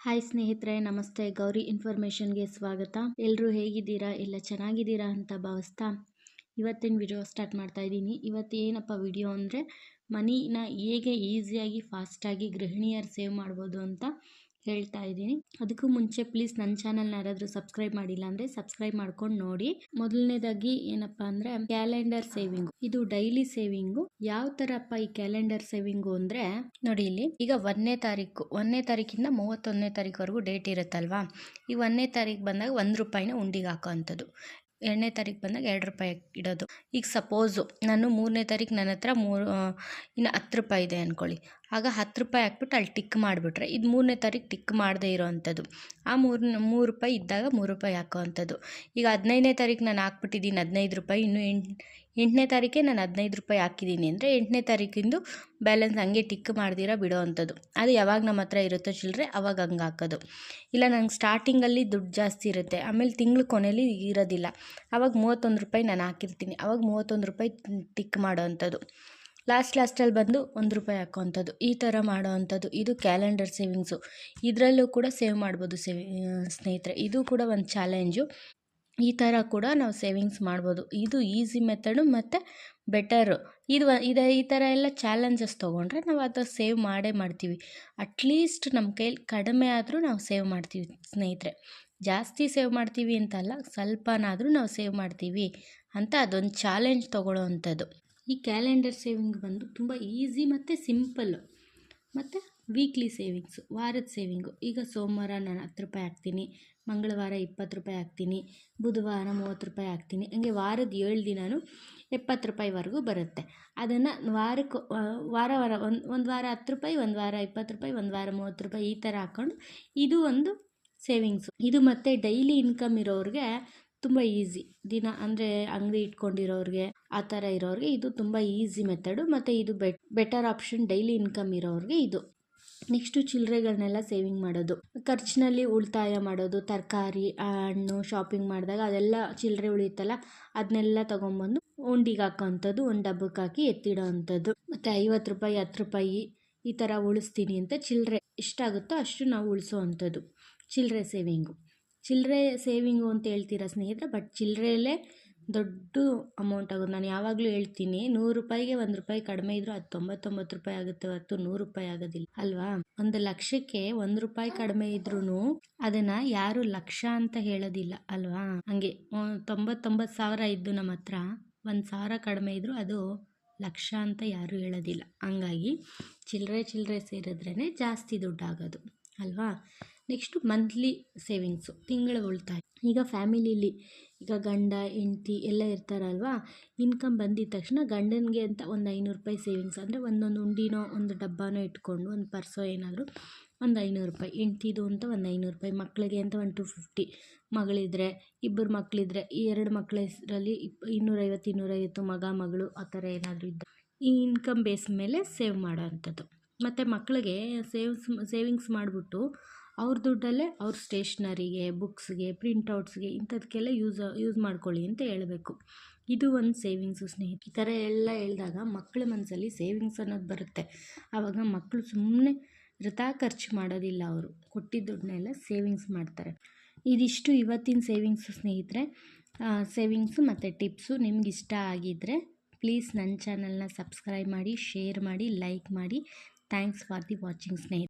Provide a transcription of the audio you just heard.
Hi ಸ್ನೇಹಿತರೆ, ನಮಸ್ತೆ. ಗೌರಿ ಇನ್ಫಾರ್ಮೇಷನ್ಗೆ ಸ್ವಾಗತ. ಎಲ್ಲರೂ ಹೇಗಿದ್ದೀರಾ? ಎಲ್ಲ ಚೆನ್ನಾಗಿದ್ದೀರಾ ಅಂತ ಭಾವಿಸ್ತಾ ಇವತ್ತಿನ ವಿಡಿಯೋ ಸ್ಟಾರ್ಟ್ ಮಾಡ್ತಾ ಇದ್ದೀನಿ. ಇವತ್ತು ಏನಪ್ಪ ವಿಡಿಯೋ ಅಂದರೆ ಮನಿನ ಹೇಗೆ ಈಸಿಯಾಗಿ ಫಾಸ್ಟಾಗಿ ಗೃಹಿಣಿಯರು ಸೇವ್ ಮಾಡ್ಬೋದು ಅಂತ ಹೇಳ್ತಾ ಇದ್ದೀನಿ. ಅದಕ್ಕೂ ಮುಂಚೆ ಪ್ಲೀಸ್ ನನ್ನ ಚಾನಲ್ನ ಯಾರಾದರೂ ಸಬ್ಸ್ಕ್ರೈಬ್ ಮಾಡಿಲ್ಲ ಅಂದರೆ ಸಬ್ಸ್ಕ್ರೈಬ್ ಮಾಡ್ಕೊಂಡು ನೋಡಿ. ಮೊದಲನೇದಾಗಿ ಏನಪ್ಪ ಅಂದರೆ ಕ್ಯಾಲೆಂಡರ್ ಸೇವಿಂಗು. ಇದು ಡೈಲಿ ಸೇವಿಂಗು. ಯಾವ ಥರಪ್ಪ ಈ ಕ್ಯಾಲೆಂಡರ್ ಸೇವಿಂಗು ಅಂದರೆ ನೋಡಿ, ಇಲ್ಲಿ ಈಗ 1ನೇ ತಾರೀಕಿಂದ 31ನೇ ತಾರೀಕುವರೆಗೂ ಡೇಟ್ ಇರುತ್ತಲ್ವಾ. ಈ 1ನೇ ತಾರೀಕು ಬಂದಾಗ 1 ರೂಪಾಯಿನ ಉಂಡಿಗೆ ಹಾಕೋ ಅಂಥದ್ದು. 2ನೇ ತಾರೀಕು ಬಂದಾಗ 2 ರೂಪಾಯಿ ಇಡೋದು. ಈಗ ಸಪೋಸು ನಾನು 3ನೇ ತಾರೀಕು ನನ್ನ ಹತ್ರ ಇನ್ನು 10 ರೂಪಾಯಿ ಇದೆ ಅಂದ್ಕೊಳ್ಳಿ. ಆಗ 10 ರೂಪಾಯಿ ಹಾಕ್ಬಿಟ್ಟು ಅಲ್ಲಿ ಟಿಕ್ ಮಾಡಿಬಿಟ್ರೆ ಇದು 3ನೇ ತಾರೀಕು ಟಿಕ್ ಮಾಡದೇ ಇರೋ ಅಂಥದ್ದು. ಆ 3 ರೂಪಾಯಿ ಇದ್ದಾಗ 3 ರೂಪಾಯಿ ಹಾಕೋ ಅಂಥದ್ದು. ಈಗ 15ನೇ ತಾರೀಕು ನಾನು ಹಾಕ್ಬಿಟ್ಟಿದ್ದೀನಿ 15 ರೂಪಾಯಿ, ಇನ್ನು 8ನೇ ತಾರೀಕೆ ನಾನು 15 ರೂಪಾಯಿ ಹಾಕಿದ್ದೀನಿ ಅಂದರೆ 8ನೇ ತಾರೀಕಿಂದು ಬ್ಯಾಲೆನ್ಸ್ ಹಂಗೆ ಟಿಕ್ ಮಾಡ್ದಿರ ಬಿಡೋ ಅಂಥದ್ದು. ಅದು ಯಾವಾಗ ನಮ್ಮ ಹತ್ರ ಇರುತ್ತೋ ಚಿಲ್ಲರೆ ಅವಾಗ ಹಂಗೆ ಹಾಕೋದು. ಇಲ್ಲ ನಂಗೆ ಸ್ಟಾರ್ಟಿಂಗಲ್ಲಿ ದುಡ್ಡು ಜಾಸ್ತಿ ಇರುತ್ತೆ, ಆಮೇಲೆ ತಿಂಗಳು ಕೊನೆಯಲ್ಲಿ ಇರೋದಿಲ್ಲ, ಆವಾಗ 31 ರೂಪಾಯಿ ನಾನು ಹಾಕಿರ್ತೀನಿ, ಆವಾಗ 31 ರೂಪಾಯಿ ಟಿಕ್ ಮಾಡೋ ಅಂಥದ್ದು. ಲಾಸ್ಟಲ್ಲಿ ಬಂದು 1 ರೂಪಾಯಿ ಹಾಕೋ ಅಂಥದ್ದು. ಈ ಥರ ಮಾಡೋ ಅಂಥದ್ದು. ಇದು ಕ್ಯಾಲೆಂಡರ್ ಸೇವಿಂಗ್ಸು. ಇದರಲ್ಲೂ ಕೂಡ ಸೇವ್ ಮಾಡ್ಬೋದು ಸ್ನೇಹಿತರೆ. ಇದು ಕೂಡ ಒಂದು ಚಾಲೆಂಜು. ಈ ಥರ ಕೂಡ ನಾವು ಸೇವಿಂಗ್ಸ್ ಮಾಡ್ಬೋದು. ಇದು ಈಸಿ ಮೆಥಡು ಮತ್ತು ಬೆಟರು. ಈ ಥರ ಎಲ್ಲ ಚಾಲೆಂಜಸ್ ತೊಗೊಂಡ್ರೆ ನಾವು ಅದು ಸೇವ್ ಮಾಡ್ತೀವಿ. ಅಟ್ಲೀಸ್ಟ್ ನಮ್ಮ ಕೈಲಿ ಕಡಿಮೆ ಆದರೂ ನಾವು ಸೇವ್ ಮಾಡ್ತೀವಿ ಸ್ನೇಹಿತರೆ. ಜಾಸ್ತಿ ಸೇವ್ ಮಾಡ್ತೀವಿ ಅಂತಲ್ಲ, ಸ್ವಲ್ಪನಾದರೂ ನಾವು ಸೇವ್ ಮಾಡ್ತೀವಿ ಅಂತ ಅದೊಂದು ಚಾಲೆಂಜ್ ತೊಗೊಳ್ಳೋ ಅಂಥದ್ದು. ಈ ಕ್ಯಾಲೆಂಡರ್ ಸೇವಿಂಗ್ ಬಂದು ತುಂಬ ಈಸಿ ಮತ್ತು ಸಿಂಪಲ್ಲು. ಮತ್ತು ವೀಕ್ಲಿ ಸೇವಿಂಗ್ಸು, ವಾರದ ಸೇವಿಂಗು. ಈಗ ಸೋಮವಾರ ನಾನು 10 ರೂಪಾಯಿ ಹಾಕ್ತೀನಿ, ಮಂಗಳವಾರ 20 ರೂಪಾಯಿ ಹಾಕ್ತೀನಿ, ಬುಧವಾರ 30 ರೂಪಾಯಿ ಹಾಕ್ತೀನಿ. ಹಂಗೆ ವಾರದ 7 ದಿನವೂ 70 ರೂಪಾಯಿವರೆಗೂ ಬರುತ್ತೆ. ಅದನ್ನು ವಾರಕ್ಕೆ ಒಂದು ವಾರ 10 ರೂಪಾಯಿ, ಒಂದು ವಾರ 20 ರೂಪಾಯಿ, ಒಂದು ವಾರ 30 ರೂಪಾಯಿ ಈ ಥರ ಹಾಕ್ಕೊಂಡು ಇದು ಒಂದು ಸೇವಿಂಗ್ಸು. ಇದು ಮತ್ತು ಡೈಲಿ ಇನ್ಕಮ್ ಇರೋರಿಗೆ ತುಂಬ ಈಸಿ. ದಿನ ಅಂದರೆ ಅಂಗಡಿ ಇಟ್ಕೊಂಡಿರೋರಿಗೆ ಆ ಥರ ಇರೋರಿಗೆ ಇದು ತುಂಬ ಈಸಿ ಮೆಥಡು. ಮತ್ತು ಇದು ಬೆಟರ್ ಆಪ್ಷನ್ ಡೈಲಿ ಇನ್ಕಮ್ ಇರೋರಿಗೆ ಇದು. ನೆಕ್ಸ್ಟು ಚಿಲ್ಲರೆಗಳನ್ನೆಲ್ಲ ಸೇವಿಂಗ್ ಮಾಡೋದು, ಖರ್ಚಿನಲ್ಲಿ ಉಳಿತಾಯ ಮಾಡೋದು. ತರಕಾರಿ, ಹಣ್ಣು ಶಾಪಿಂಗ್ ಮಾಡಿದಾಗ ಅದೆಲ್ಲ ಚಿಲ್ಲರೆ ಉಳಿಯುತ್ತಲ್ಲ, ಅದನ್ನೆಲ್ಲ ತೊಗೊಂಬಂದು ಉಂಡಿಗೆ ಹಾಕೋ ಅಂಥದ್ದು, ಒಂದು ಡಬ್ಬಕ್ಕೆ ಹಾಕಿ ಎತ್ತಿಡೋ ಅಂಥದ್ದು. ಮತ್ತು 50 ರೂಪಾಯಿ 10 ರೂಪಾಯಿ ಈ ಥರ ಉಳಿಸ್ತೀನಿ ಅಂತ ಚಿಲ್ಲರೆ ಎಷ್ಟಾಗುತ್ತೋ ಅಷ್ಟು ನಾವು ಉಳಿಸೋ ಅಂಥದ್ದು ಚಿಲ್ಲರೆ ಸೇವಿಂಗು. ಚಿಲ್ಲರೆ ಸೇವಿಂಗು ಅಂತ ಹೇಳ್ತೀರಾ ಸ್ನೇಹಿತರೆ, ಬಟ್ ಚಿಲ್ಲರೆಯಲ್ಲೇ ದೊಡ್ಡ ಅಮೌಂಟ್ ಆಗೋದು. ನಾನು ಯಾವಾಗಲೂ ಹೇಳ್ತೀನಿ, 100 ರೂಪಾಯಿಗೆ 1 ರೂಪಾಯಿ ಕಡಿಮೆ ಇದ್ದರೂ ಅದು 99 ರೂಪಾಯಿ ಆಗುತ್ತೆ ಹೊರತು 100 ರೂಪಾಯಿ ಆಗೋದಿಲ್ಲ ಅಲ್ವಾ. 1 ಲಕ್ಷಕ್ಕೆ 1 ರೂಪಾಯಿ ಕಡಿಮೆ ಇದ್ರೂ ಅದನ್ನು ಯಾರು ಲಕ್ಷ ಅಂತ ಹೇಳೋದಿಲ್ಲ ಅಲ್ವಾ. ಹಂಗೆ 99,000 ಇದ್ದು ನಮ್ಮ ಹತ್ರ 1,000 ಕಡಿಮೆ ಇದ್ದರೂ ಅದು ಲಕ್ಷ ಅಂತ ಯಾರೂ ಹೇಳೋದಿಲ್ಲ. ಹಂಗಾಗಿ ಚಿಲ್ಲರೆ ಸೇರಿದ್ರೇ ಜಾಸ್ತಿ ದುಡ್ಡು ಆಗೋದು ಅಲ್ವಾ. ನೆಕ್ಸ್ಟು ಮಂತ್ಲಿ ಸೇವಿಂಗ್ಸು, ತಿಂಗಳ ಉಳಿತಾಯ. ಈಗ ಫ್ಯಾಮಿಲಿಲಿ ಈಗ ಗಂಡ ಹೆಂಡ್ತಿ ಎಲ್ಲ ಇರ್ತಾರಲ್ವಾ, ಇನ್ಕಮ್ ಬಂದಿದ ತಕ್ಷಣ ಗಂಡನಿಗೆ ಅಂತ ಒಂದು 500 ರೂಪಾಯಿ ಸೇವಿಂಗ್ಸ್ ಅಂದರೆ ಒಂದೊಂದು ಉಂಡಿನೋ ಒಂದು ಡಬ್ಬನೋ ಇಟ್ಕೊಂಡು ಒಂದು ಪರ್ಸೋ ಏನಾದರೂ ಒಂದು 500 ರೂಪಾಯಿ, ಹೆಂಡ್ತಿದು ಅಂತ ಒಂದು 500 ರೂಪಾಯಿ, ಮಕ್ಕಳಿಗೆ ಅಂತ ಒಂದು 250, ಮಗಳಿದ್ರೆ 2 ಮಕ್ಕಳಿದ್ರೆ ಈ 2 ಮಕ್ಕಳ ಹೆಸರಲ್ಲಿ 250 ಮಗ ಮಗಳು ಆ ಥರ ಏನಾದರೂ ಇದ್ದರೆ ಈ ಇನ್ಕಮ್ ಬೇಸ್ ಮೇಲೆ ಸೇವ್ ಮಾಡೋ ಅಂಥದ್ದು. ಮತ್ತು ಮಕ್ಕಳಿಗೆ ಸೇವಿಂಗ್ಸ್ ಮಾಡಿಬಿಟ್ಟು ಅವ್ರ ದುಡ್ಡಲ್ಲೇ ಅವ್ರ ಸ್ಟೇಷ್ನರಿಗೆ, ಬುಕ್ಸ್ಗೆ, ಪ್ರಿಂಟೌಟ್ಸ್ಗೆ ಇಂಥದಕ್ಕೆಲ್ಲ ಯೂಸ್ ಮಾಡ್ಕೊಳ್ಳಿ ಅಂತ ಹೇಳಬೇಕು. ಇದು ಒಂದು ಸೇವಿಂಗ್ಸು ಸ್ನೇಹಿತರೆ. ಈ ಥರ ಎಲ್ಲ ಹೇಳಿದಾಗ ಮಕ್ಕಳ ಮನಸ್ಸಲ್ಲಿ ಸೇವಿಂಗ್ಸ್ ಅನ್ನೋದು ಬರುತ್ತೆ. ಆವಾಗ ಮಕ್ಕಳು ಸುಮ್ಮನೆ ವೃಥಾ ಖರ್ಚು ಮಾಡೋದಿಲ್ಲ, ಅವರು ಕೊಟ್ಟಿದ್ದ ದುಡ್ಡನ್ನೆಲ್ಲ ಸೇವಿಂಗ್ಸ್ ಮಾಡ್ತಾರೆ. ಇದಿಷ್ಟು ಇವತ್ತಿನ ಸೇವಿಂಗ್ಸು ಸ್ನೇಹಿತರೆ. ಸೇವಿಂಗ್ಸು ಮತ್ತು ಟಿಪ್ಸು ನಿಮ್ಗೆ ಇಷ್ಟ ಆಗಿದ್ದರೆ ಪ್ಲೀಸ್ ನನ್ನ ಚಾನಲ್ನ ಸಬ್ಸ್ಕ್ರೈಬ್ ಮಾಡಿ, ಶೇರ್ ಮಾಡಿ, ಲೈಕ್ ಮಾಡಿ. ಥ್ಯಾಂಕ್ಸ್ ಫಾರ್ ದಿ ವಾಚಿಂಗ್ ಸ್ನೇಹಿತರೆ.